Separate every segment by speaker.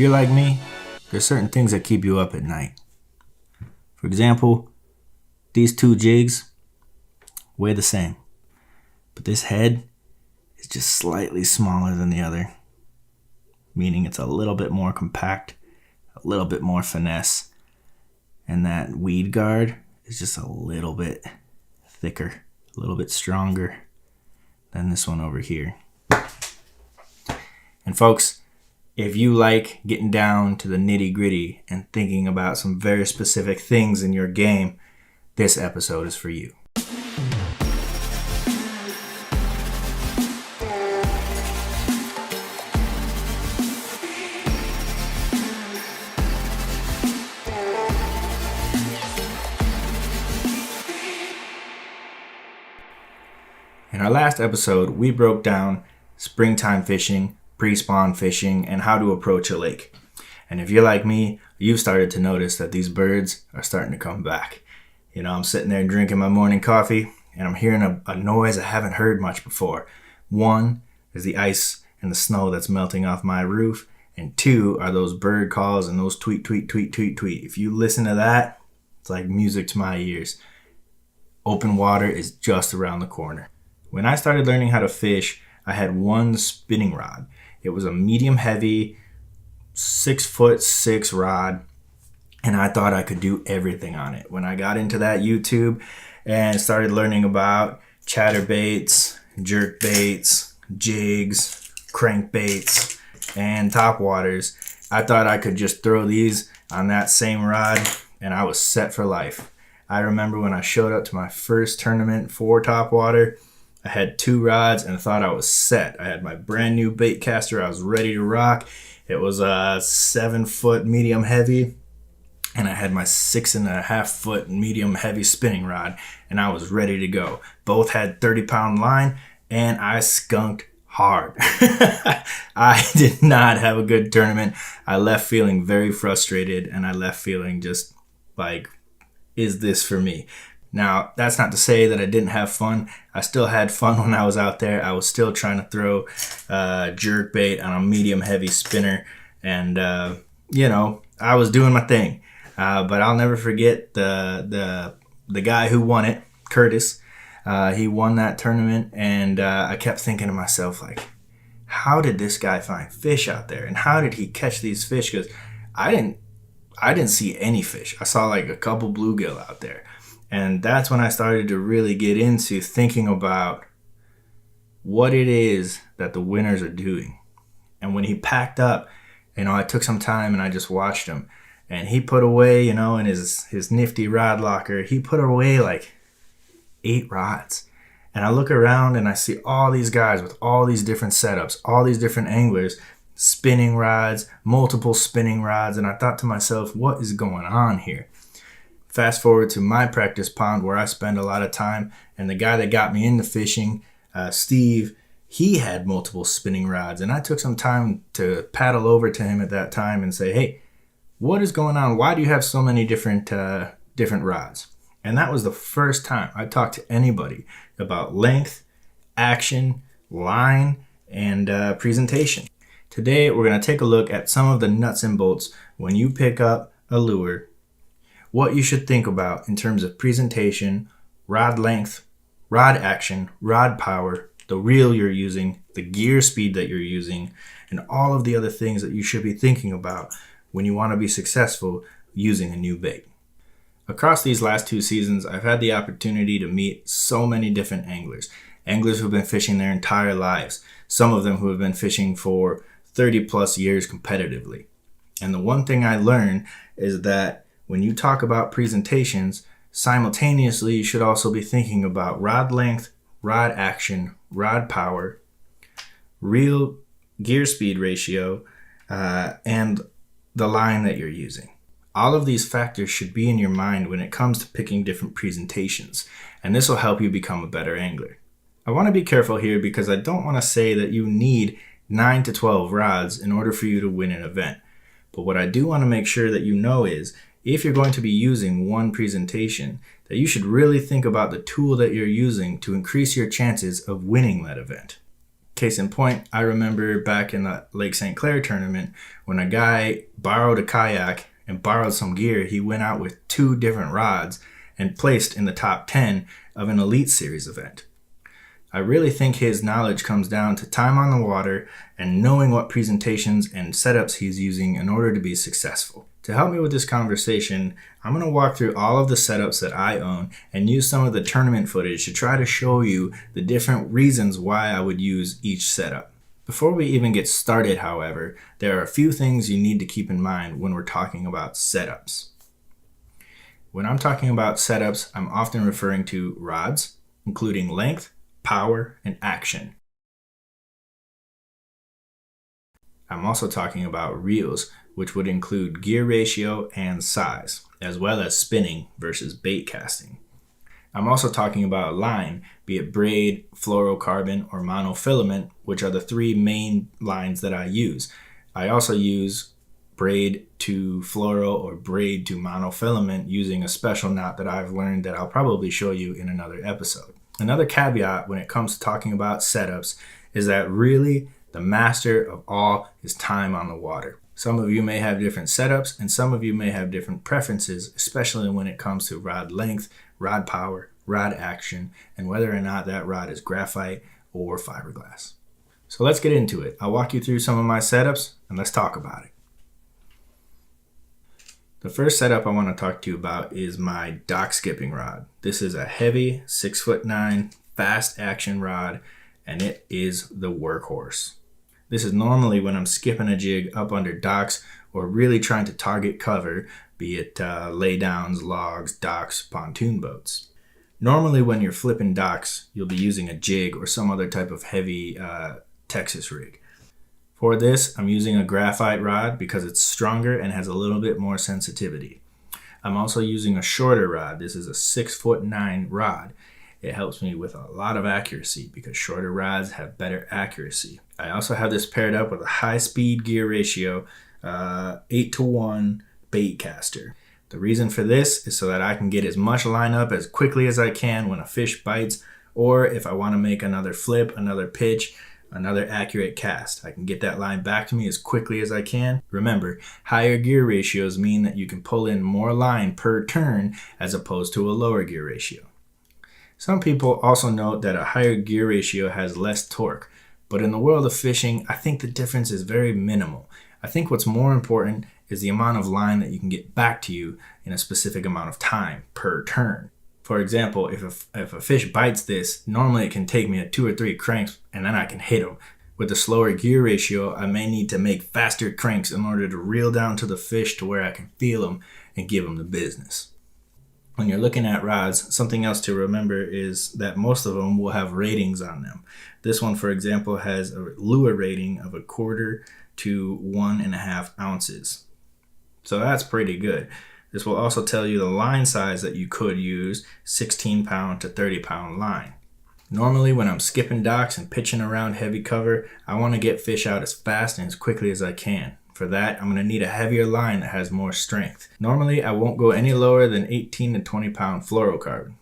Speaker 1: you're like me, there's certain things that keep you up at night. For example, these two jigs weigh the same, but this head is just slightly smaller than the other, meaning it's a little bit more compact, a little bit more finesse, and that weed guard is just a little bit thicker, a little bit stronger than this one over here. And folks, if you like getting down to the nitty gritty and thinking about some very specific things in your game, this episode is for you. In our last episode, we broke down springtime fishing, pre-spawn fishing, and how to approach a lake. And if you're like me, you've started to notice that these birds are starting to come back. You know, I'm sitting there drinking my morning coffee, and I'm hearing a noise I haven't heard much before. One is the ice and the snow that's melting off my roof, and two are those bird calls and those tweet, tweet, tweet, tweet, tweet. If you listen to that, it's like music to my ears. Open water is just around the corner. When I started learning how to fish, I had one spinning rod. It was a medium heavy 6'6" rod, and I thought I could do everything on it. When I got into that YouTube and started learning about chatterbaits, jerkbaits, jigs, crankbaits, and topwaters, I thought I could just throw these on that same rod and I was set for life. I remember when I showed up to my first tournament for topwater, I had two rods and I thought I was set. I had my brand new bait caster. I was ready to rock. It was a 7-foot medium heavy, and I had my 6.5-foot medium heavy spinning rod, and I was ready to go. Both had 30-pound line, and I skunked hard. I did not have a good tournament. I left feeling very frustrated, and I left feeling just like, is this for me? Now, that's not to say that I didn't have fun. I still had fun when I was out there. I was still trying to throw jerkbait on a medium heavy spinner. And, I was doing my thing. But I'll never forget the guy who won it, Curtis. He won that tournament. And I kept thinking to myself, like, how did this guy find fish out there? And how did he catch these fish? Because I didn't see any fish. I saw like a couple bluegill out there. And that's when I started to really get into thinking about what it is that the winners are doing. And when he packed up, I took some time and I just watched him. And he put away, in his nifty rod locker, he put away like 8 rods. And I look around and I see all these guys with all these different setups, all these different anglers, spinning rods, multiple spinning rods. And I thought to myself, what is going on here? Fast forward to my practice pond where I spend a lot of time, and the guy that got me into fishing, Steve, he had multiple spinning rods, and I took some time to paddle over to him at that time and say, hey, what is going on? Why do you have so many different rods? And that was the first time I talked to anybody about length, action, line, and presentation. Today, we're going to take a look at some of the nuts and bolts when you pick up a lure, what you should think about in terms of presentation, rod length, rod action, rod power, the reel you're using, the gear speed that you're using, and all of the other things that you should be thinking about when you want to be successful using a new bait. Across these last 2 seasons, I've had the opportunity to meet so many different anglers who've been fishing their entire lives, some of them who have been fishing for 30 plus years competitively. And the one thing I learned is that when you talk about presentations, simultaneously you should also be thinking about rod length, rod action, rod power, reel gear speed ratio, and the line that you're using. All of these factors should be in your mind when it comes to picking different presentations, and this will help you become a better angler. I want to be careful here because I don't want to say that you need 9 to 12 rods in order for you to win an event. But what I do want to make sure that you know is, if you're going to be using one presentation, that you should really think about the tool that you're using to increase your chances of winning that event. Case in point, I remember back in the Lake St. Clair tournament when a guy borrowed a kayak and borrowed some gear. He went out with 2 different rods and placed in the top 10 of an Elite Series event. I really think his knowledge comes down to time on the water and knowing what presentations and setups he's using in order to be successful. To help me with this conversation, I'm going to walk through all of the setups that I own and use some of the tournament footage to try to show you the different reasons why I would use each setup. Before we even get started, however, there are a few things you need to keep in mind when we're talking about setups. When I'm talking about setups, I'm often referring to rods, including length, power, and action. I'm also talking about reels, which would include gear ratio and size, as well as spinning versus bait casting. I'm also talking about line, be it braid, fluorocarbon, or monofilament, which are the 3 main lines that I use. I also use braid to fluoro or braid to monofilament using a special knot that I've learned that I'll probably show you in another episode. Another caveat when it comes to talking about setups is that really the master of all is time on the water. Some of you may have different setups and some of you may have different preferences, especially when it comes to rod length, rod power, rod action, and whether or not that rod is graphite or fiberglass. So let's get into it. I'll walk you through some of my setups and let's talk about it. The first setup I want to talk to you about is my dock skipping rod. This is a heavy 6'9" fast action rod and it is the workhorse. This is normally when I'm skipping a jig up under docks or really trying to target cover, be it laydowns, logs, docks, pontoon boats. Normally when you're flipping docks, you'll be using a jig or some other type of heavy Texas rig. For this, I'm using a graphite rod because it's stronger and has a little bit more sensitivity. I'm also using a shorter rod. This is a 6'9" rod. It helps me with a lot of accuracy because shorter rods have better accuracy. I also have this paired up with a high speed gear ratio, 8-to-1 bait caster. The reason for this is so that I can get as much line up as quickly as I can when a fish bites, or if I want to make another flip, another pitch, another accurate cast. I can get that line back to me as quickly as I can. Remember, higher gear ratios mean that you can pull in more line per turn as opposed to a lower gear ratio. Some people also note that a higher gear ratio has less torque, but in the world of fishing, I think the difference is very minimal. I think what's more important is the amount of line that you can get back to you in a specific amount of time per turn. For example, if a fish bites this, normally it can take me 2 or 3 cranks and then I can hit him. With the slower gear ratio, I may need to make faster cranks in order to reel down to the fish to where I can feel him and give him the business. When you're looking at rods, something else to remember is that most of them will have ratings on them. This one, for example, has a lure rating of 1/4 to 1.5 ounces. So that's pretty good. This will also tell you the line size that you could use, 16-pound to 30-pound line. Normally when I'm skipping docks and pitching around heavy cover, I want to get fish out as fast and as quickly as I can. For that, I'm going to need a heavier line that has more strength. Normally I won't go any lower than 18 to 20-pound fluorocarbon.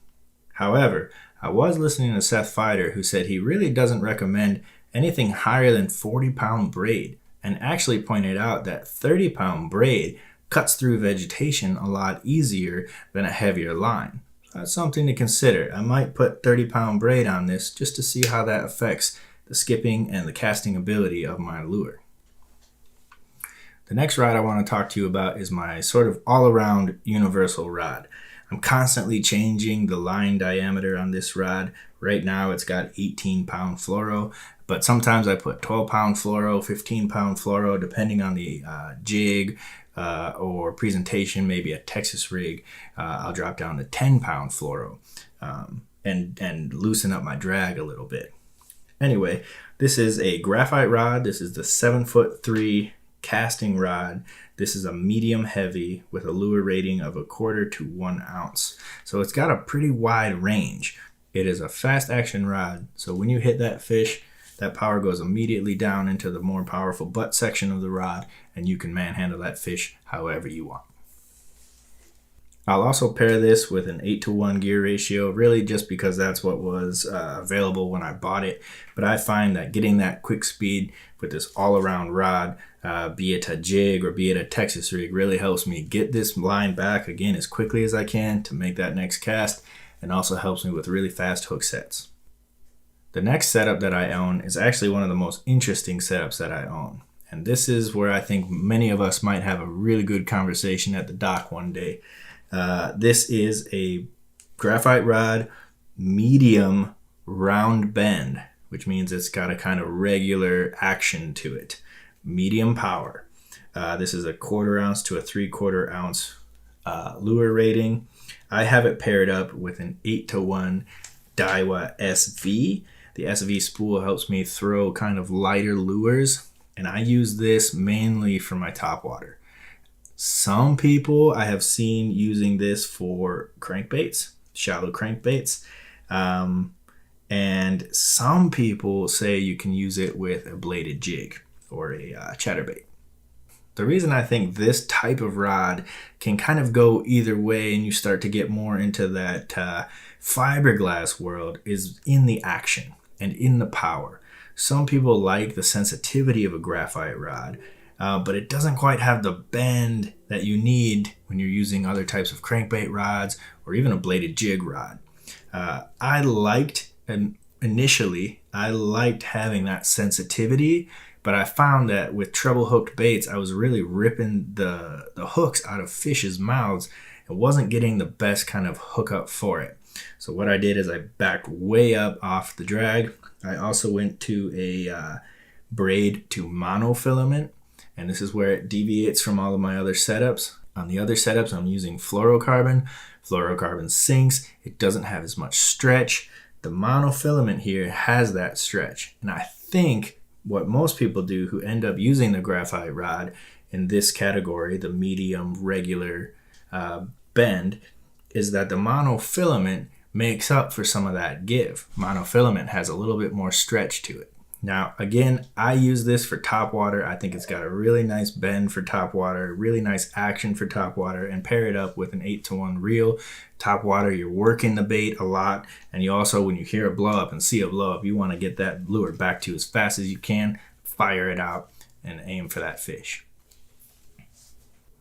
Speaker 1: However, I was listening to Seth Feider who said he really doesn't recommend anything higher than 40-pound braid, and actually pointed out that 30-pound braid cuts through vegetation a lot easier than a heavier line. That's something to consider. I might put 30-pound braid on this just to see how that affects the skipping and the casting ability of my lure. The next rod I want to talk to you about is my sort of all-around universal rod. I'm constantly changing the line diameter on this rod. Right now it's got 18-pound fluoro, but sometimes I put 12-pound fluoro, 15-pound fluoro, depending on the jig, or presentation, maybe a Texas rig. I'll drop down to 10-pound fluoro and loosen up my drag a little bit. Anyway, this is a graphite rod. This is the 7'3" casting rod. This is a medium heavy with a lure rating of 1/4 to 1 ounce. So it's got a pretty wide range. It is a fast action rod. So when you hit that fish, that power goes immediately down into the more powerful butt section of the rod, and you can manhandle that fish however you want. I'll also pair this with an 8-to-1 gear ratio, really just because that's what was available when I bought it. But I find that getting that quick speed with this all-around rod, be it a jig or be it a Texas rig, really helps me get this line back again as quickly as I can to make that next cast, and also helps me with really fast hook sets. The next setup that I own is actually one of the most interesting setups that I own. And this is where I think many of us might have a really good conversation at the dock one day. This is a Graphite Rod medium round bend, which means it's got a kind of regular action to it. Medium power. This is a 1/4 ounce to a 3/4 ounce lure rating. I have it paired up with an 8-to-1 Daiwa SV. The SV spool helps me throw kind of lighter lures, and I use this mainly for my topwater. Some people I have seen using this for crankbaits, shallow crankbaits, and some people say you can use it with a bladed jig or a chatterbait. The reason I think this type of rod can kind of go either way and you start to get more into that fiberglass world is in the action and in the power. Some people like the sensitivity of a graphite rod, but it doesn't quite have the bend that you need when you're using other types of crankbait rods or even a bladed jig rod. Initially I liked having that sensitivity, but I found that with treble hooked baits, I was really ripping the hooks out of fish's mouths and wasn't getting the best kind of hookup for it. So what I did is I backed way up off the drag. I also went to a braid to monofilament, and this is where it deviates from all of my other setups. On the other setups, I'm using fluorocarbon. Fluorocarbon sinks. It doesn't have as much stretch. The monofilament here has that stretch, and I think what most people do who end up using the graphite rod in this category, the medium regular bend, is that the monofilament makes up for some of that give. Monofilament has a little bit more stretch to it. Now, again, I use this for topwater. I think it's got a really nice bend for topwater, really nice action for topwater, and pair it up with an 8-to-1 reel. Topwater, you're working the bait a lot, and you also, when you hear a blow up and see a blow up, you want to get that lure back to you as fast as you can, fire it out, and aim for that fish.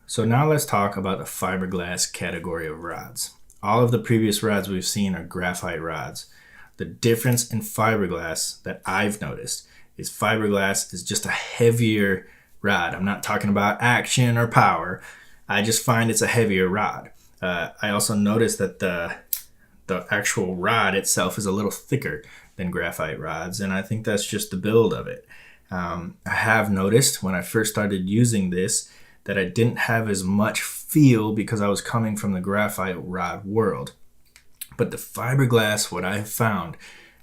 Speaker 1: So now let's talk about the fiberglass category of rods. All of the previous rods we've seen are graphite rods. The difference in fiberglass that I've noticed is fiberglass is just a heavier rod. I'm not talking about action or power. I just find it's a heavier rod. I also noticed that the actual rod itself is a little thicker than graphite rods, and I think that's just the build of it. I have noticed when I first started using this that I didn't have as much feel because I was coming from the graphite rod world. But the fiberglass, what I've found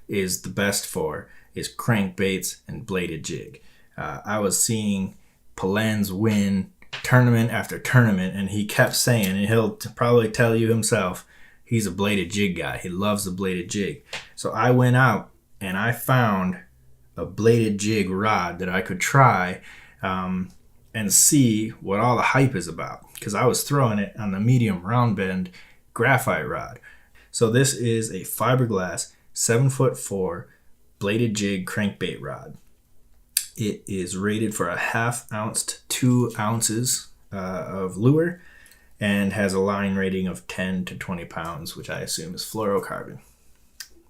Speaker 1: is the best for is crankbaits and bladed jig. I was seeing Polenz win tournament after tournament, and he kept saying, and he'll probably tell you himself, he's a bladed jig guy. He loves the bladed jig. So I went out and I found a bladed jig rod that I could try and see what all the hype is about, because I was throwing it on the medium round bend graphite rod. So this is a fiberglass 7'4" bladed jig crankbait rod. It is rated for a 1/2 ounce to 2 ounces of lure and has a line rating of 10 to 20 pounds, which I assume is fluorocarbon.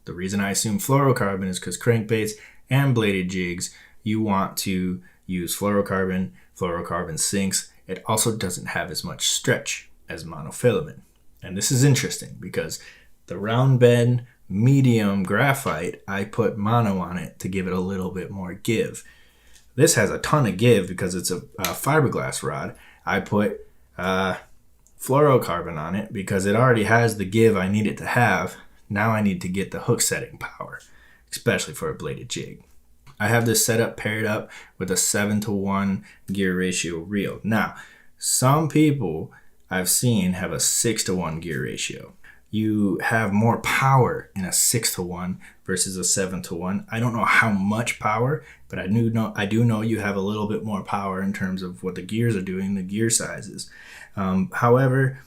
Speaker 1: The reason I assume fluorocarbon is because crankbaits and bladed jigs, you want to use fluorocarbon. Fluorocarbon sinks. It also doesn't have as much stretch as monofilament. And this is interesting because the round bend medium graphite, I put mono on it to give it a little bit more give. This has a ton of give because it's a fiberglass rod. I put fluorocarbon on it because it already has the give I need it to have. Now I need to get the hook setting power, especially for a bladed jig. I have this setup paired up with a 7-to-1 gear ratio reel. Now, some people I've seen have a 6-to-1 gear ratio. You have more power in a 6-to-1 versus a 7-to-1. I don't know how much power, but I do know you have a little bit more power in terms of what the gears are doing, the gear sizes. However,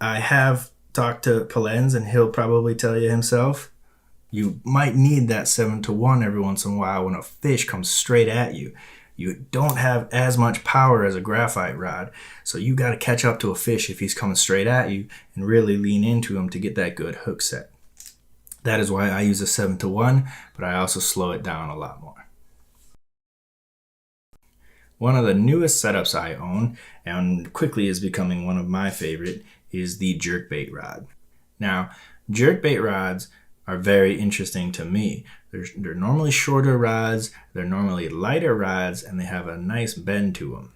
Speaker 1: I have talked to Polenz, and he'll probably tell you himself, you might need that 7-to-1 every once in a while when a fish comes straight at you. You don't have as much power as a graphite rod, so you got to catch up to a fish if he's coming straight at you and really lean into him to get that good hook set. That is why I use a 7-to-1, but I also slow it down a lot more. One of the newest setups I own, and quickly is becoming one of my favorite, is the jerkbait rod. Now, jerkbait rods are very interesting to me. They're normally shorter rods, they're normally lighter rods, and they have a nice bend to them.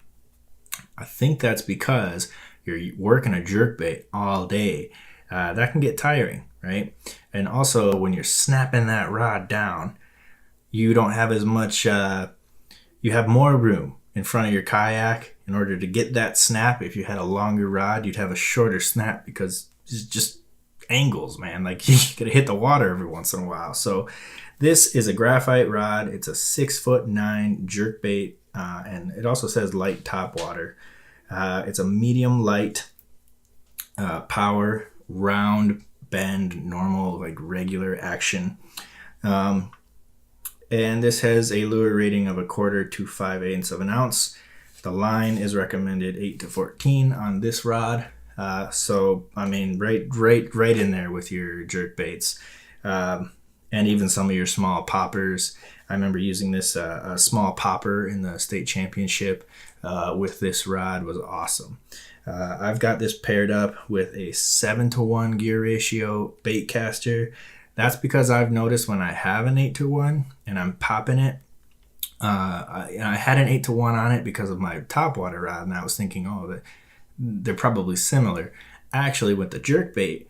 Speaker 1: I think that's because you're working a jerkbait all day. That can get tiring, right? And also, when you're snapping that rod down, you don't have as much, you have more room in front of your kayak in order to get that snap. If you had a longer rod, you'd have a shorter snap because it's just angles, man. Like, you gotta hit the water every once in a while. So this is a graphite rod. It's a 6'9" jerkbait, and it also says light top water. It's a medium light power, round, bend, normal, like regular action. And this has a lure rating of 1/4 to 5/8 of an ounce. The line is recommended 8 to 14 on this rod. So I mean, right in there with your jerk baits, and even some of your small poppers. I remember using this a small popper in the state championship with this rod. Was awesome. I've got this paired up with a 7-to-1 gear ratio bait caster. That's because I've noticed when I have an 8-to-1 and I'm popping it, I had an 8-to-1 on it because of my topwater rod, and I was thinking, oh, they're probably similar. Actually, with the jerkbait,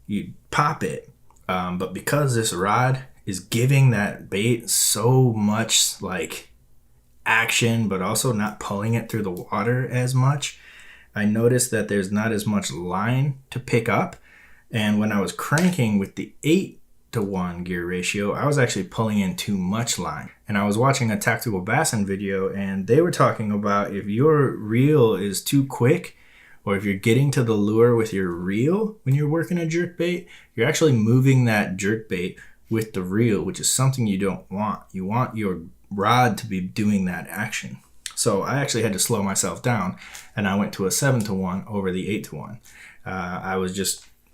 Speaker 1: you pop it, but because this rod is giving that bait so much like action, but also not pulling it through the water as much, I noticed that there's not as much line to pick up. And when I was cranking with the 8-to-1 gear ratio, I was actually pulling in too much line. And I was watching a tactical bassin video, and they were talking about if your reel is too quick, or if you're getting to the lure with your reel when you're working a jerkbait, you're actually moving that jerkbait with the reel, which is something you don't want. You want your rod to be doing that action. So I actually had to slow myself down, and I went to a 7-to-1 over the 8-to-1.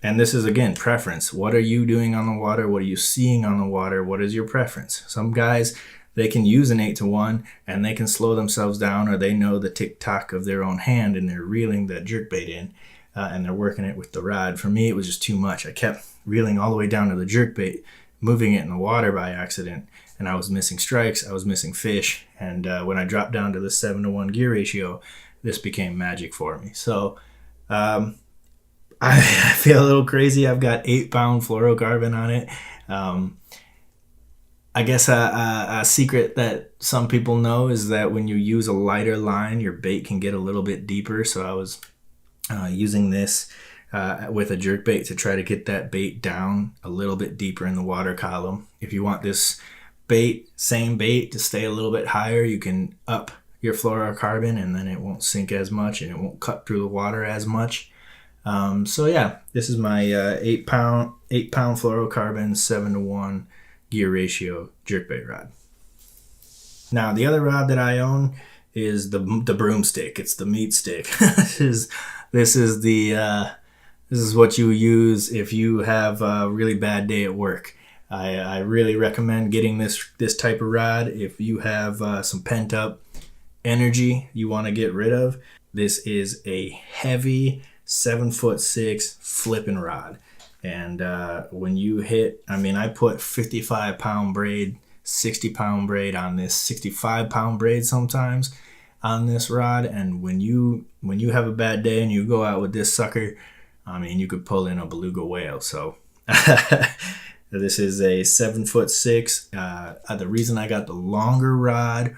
Speaker 1: And this is, again, preference. What are you doing on the water? What are you seeing on the water? What is your preference? Some guys, they can use an 8-to-1 and they can slow themselves down, or they know the tick-tock of their own hand and they're reeling that jerkbait in and they're working it with the rod. For me, it was just too much. I kept reeling all the way down to the jerkbait, moving it in the water by accident, and I was missing strikes, I was missing fish, and when I dropped down to the 7-to-1 gear ratio, this became magic for me. So I feel a little crazy. I've got 8-pound fluorocarbon on it. I guess a secret that some people know is that when you use a lighter line, your bait can get a little bit deeper. So I was using this with a jerkbait to try to get that bait down a little bit deeper in the water column. If you want this same bait to stay a little bit higher, you can up your fluorocarbon, and then it won't sink as much and it won't cut through the water as much. So yeah, this is my 8-pound fluorocarbon 7-to-1 gear ratio jerkbait rod. Now the other rod that I own is the broomstick. It's the meat stick. This is what you use if you have a really bad day at work. I really recommend getting this type of rod if you have some pent up energy you want to get rid of. This is a heavy 7'6" flipping rod, and when you hit, I put 55-pound braid, 60-pound braid on this, 65-pound braid sometimes on this rod, and when you have a bad day and you go out with this sucker, you could pull in a beluga whale. So this is a 7'6". The reason I got the longer rod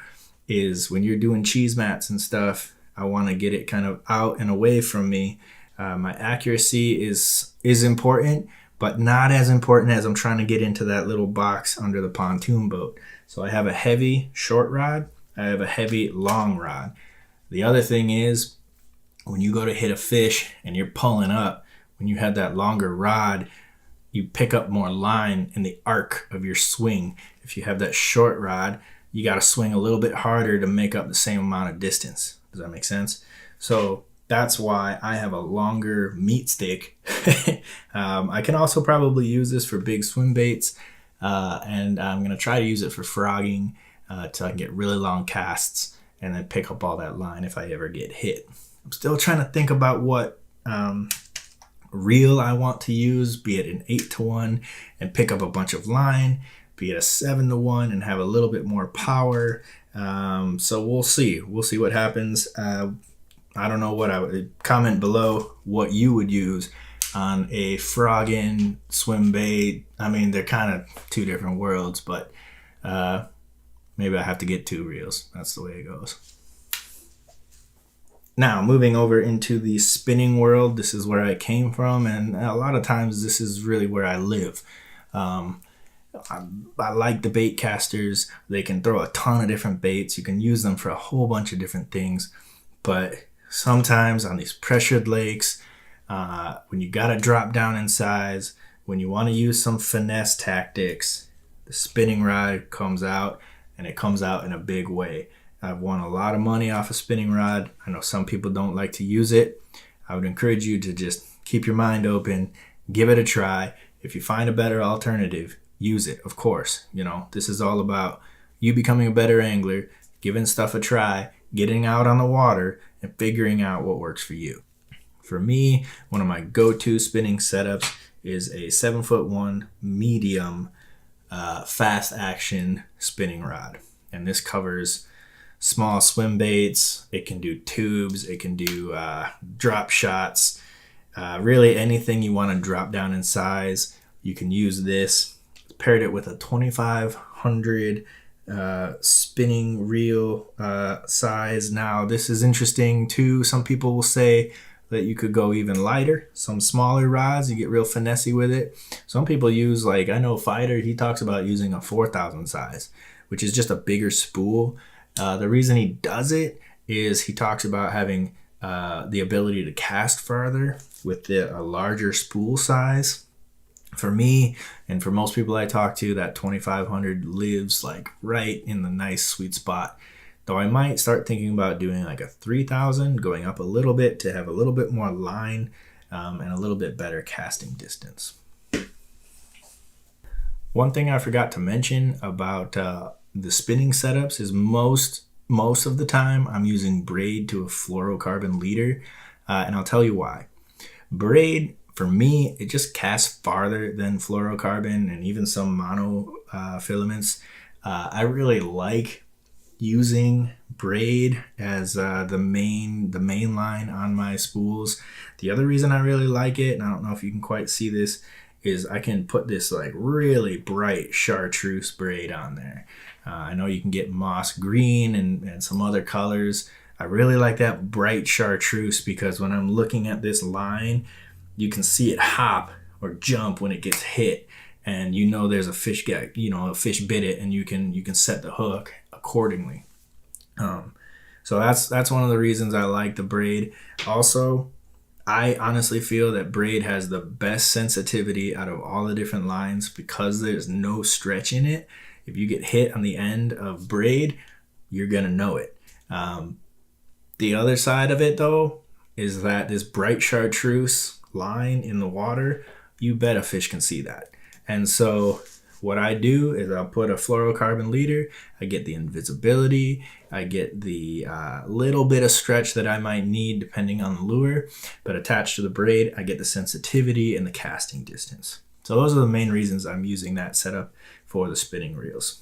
Speaker 1: is when you're doing cheese mats and stuff, I want to get it kind of out and away from me. My accuracy is important, but not as important as I'm trying to get into that little box under the pontoon boat. So I have a heavy short rod. I have a heavy long rod. The other thing is, when you go to hit a fish and you're pulling up when you have that longer rod, you pick up more line in the arc of your swing. If you have that short rod, you got to swing a little bit harder to make up the same amount of distance. Does that make sense? So that's why I have a longer meat stick. I can also probably use this for big swim baits, and I'm going to try to use it for frogging till I can get really long casts and then pick up all that line if I ever get hit. I'm still trying to think about what reel I want to use, be it an 8-to-1 and pick up a bunch of line, be it a 7-to-1 and have a little bit more power. So we'll see what happens. I don't know what I would comment below what you would use on a frogging swim bait. I mean, they're kind of two different worlds, but maybe I have to get 2 reels. That's the way it goes. Now, moving over into the spinning world, this is where I came from, and a lot of times this is really where I live. I like the bait casters. They can throw a ton of different baits. You can use them for a whole bunch of different things, but sometimes on these pressured lakes, when you got to drop down in size, when you want to use some finesse tactics, the spinning rod comes out, and it comes out in a big way. I've won a lot of money off a spinning rod. I know some people don't like to use it. I would encourage you to just keep your mind open, give it a try. If you find a better alternative, use it, of course. You know, this is all about you becoming a better angler, giving stuff a try, getting out on the water, and figuring out what works for you. For me, one of my go-to spinning setups is a 7'1" medium fast action spinning rod. And this covers small swim baits. It can do tubes. It can do drop shots. Really anything you want to drop down in size, you can use this. Paired it with a 2500 spinning reel size. Now this is interesting too. Some people will say that you could go even lighter. Some smaller rods, you get real finessey with it. Some people use, like I know Fighter, he talks about using a 4000 size, which is just a bigger spool. The reason he does it is he talks about having the ability to cast farther with a larger spool size. For me, and for most people I talk to, that 2500 lives like right in the nice sweet spot. Though I might start thinking about doing like a 3000, going up a little bit to have a little bit more line and a little bit better casting distance. One thing I forgot to mention about the spinning setups is most of the time I'm using braid to a fluorocarbon leader, and I'll tell you why. Braid, for me, it just casts farther than fluorocarbon and even some mono filaments. I really like using braid as the main line on my spools. The other reason I really like it, and I don't know if you can quite see this, is I can put this like really bright chartreuse braid on there. I know you can get moss green and some other colors. I really like that bright chartreuse because when I'm looking at this line, you can see it hop or jump when it gets hit, and you know there's a fish a fish bit it, and you can set the hook accordingly. So that's one of the reasons I like the braid. Also, I honestly feel that braid has the best sensitivity out of all the different lines because there's no stretch in it. If you get hit on the end of braid, you're gonna know it. The other side of it though is that this bright chartreuse line in the water, you bet a fish can see that. And so what I do is I'll put a fluorocarbon leader. I get the invisibility. I get the little bit of stretch that I might need depending on the lure. But attached to the braid, I get the sensitivity and the casting distance. So those are the main reasons I'm using that setup for the spinning reels.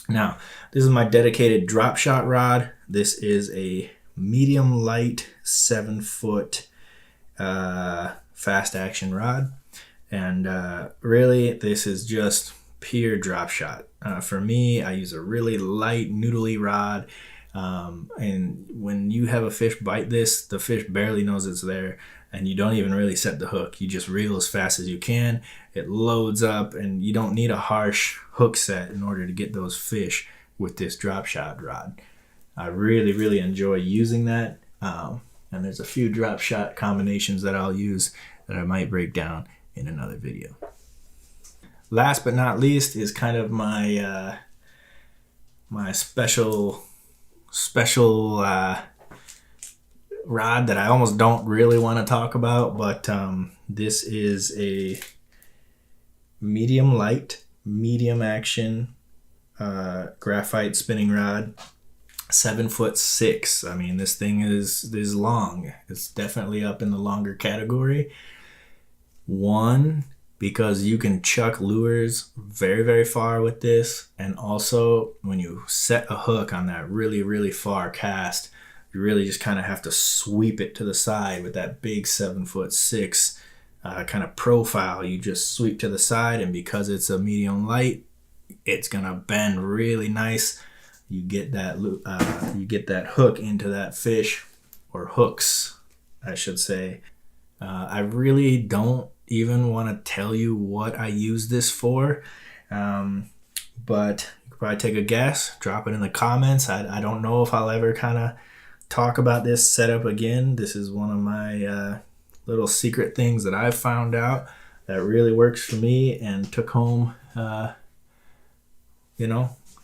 Speaker 1: Now, this is my dedicated drop shot rod. This is a medium light 7-foot fast action rod. And really, this is just pure drop shot. For me, I use a really light noodly rod. And when you have a fish bite this, the fish barely knows it's there. And you don't even really set the hook. You just reel as fast as you can. It loads up, and you don't need a harsh hook set in order to get those fish with this drop shot rod. I really, really enjoy using that. And there's a few drop shot combinations that I'll use that I might break down in another video. Last but not least is kind of my my special rod that I almost don't really want to talk about, but this is a medium light, medium action graphite spinning rod, 7'6". I mean, this thing is long. It's definitely up in the longer category. One, because you can chuck lures very, very far with this, and also when you set a hook on that really, really far cast, you really just kind of have to sweep it to the side with that big 7'6" kind of profile. You just sweep to the side, and because it's a medium light, it's gonna bend really nice. You get that hook into that fish, or hooks, I should say. I really don't even want to tell you what I use this for, but you could probably take a guess, drop it in the comments. I don't know if I'll ever kind of talk about this setup again. This is one of my little secret things that I've found out that really works for me, and took home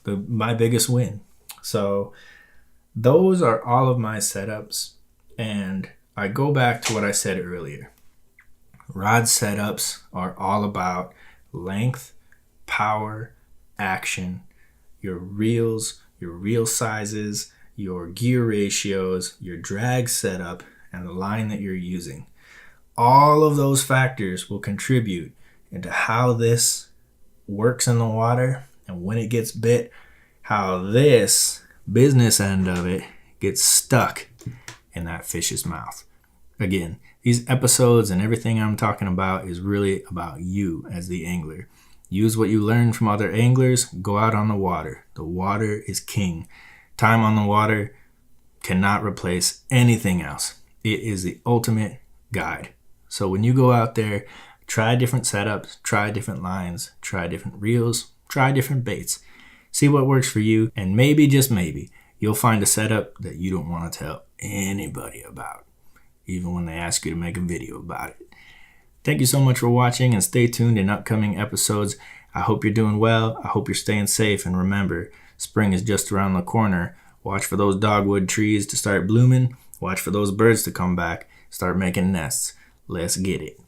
Speaker 1: my biggest win. So those are all of my setups, and I go back to what I said earlier. Rod setups are all about length, power, action, your reels, your reel sizes, your gear ratios, your drag setup, and the line that you're using. All of those factors will contribute into how this works in the water, and when it gets bit, how this business end of it gets stuck in that fish's mouth. Again, these episodes and everything I'm talking about is really about you as the angler. Use what you learn from other anglers. Go out on the water. The water is king. Time on the water cannot replace anything else. It is the ultimate guide. So when you go out there, try different setups, try different lines, try different reels, try different baits. See what works for you, and maybe, just maybe, you'll find a setup that you don't want to tell anybody about, even when they ask you to make a video about it. Thank you so much for watching, and stay tuned in upcoming episodes. I hope you're doing well. I hope you're staying safe, and remember, spring is just around the corner. Watch for those dogwood trees to start blooming. Watch for those birds to come back, start making nests. Let's get it.